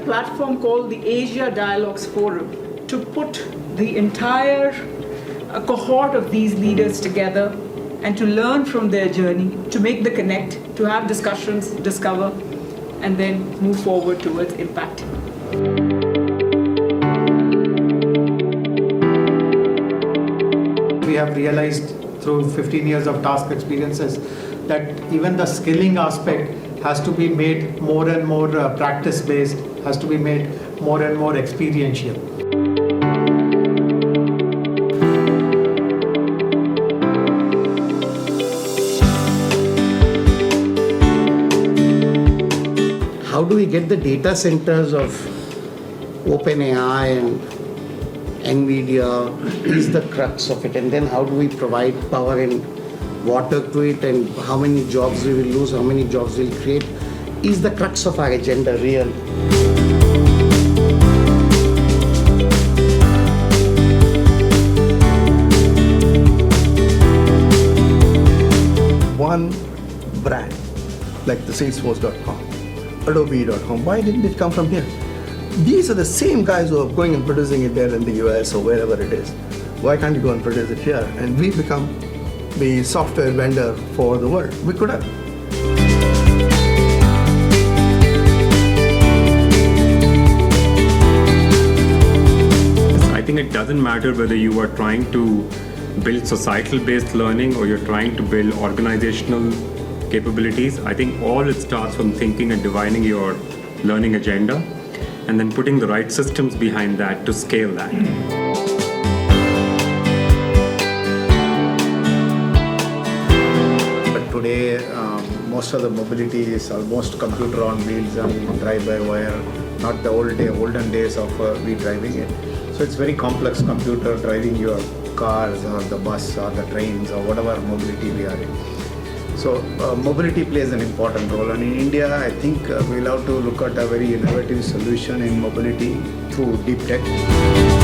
platform called the Asia Dialogues Forum to put the entire cohort of these leaders together and to learn from their journey, to make the connect, to have discussions, discover, and then move forward towards impact. We have realized through 15 years of task experiences that even the skilling aspect has to be made more and more practice-based, has to be made more and more experiential. How do we get the data centers of OpenAI and NVIDIA is the crux of it, and then how do we provide power and water to it, and how many jobs we will lose, how many jobs we'll create, is the crux of our agenda real. One brand like the Salesforce.com, Adobe.com, why didn't it come from here? These are the same guys who are going and producing it there in the US or wherever it is. Why can't you go and produce it here? And we become the software vendor for the world. We could have. I think it doesn't matter whether you are trying to build societal-based learning or you're trying to build organizational capabilities. I think all it starts from thinking and defining your learning agenda and then putting the right systems behind that to scale that. But today, most of the mobility is almost computer on wheels and drive-by-wire, not the olden days of we driving it. So it's very complex computer driving your cars or the bus or the trains or whatever mobility we are in. So mobility plays an important role, and in India I think we'll have to look at a very innovative solution in mobility through DeepTech.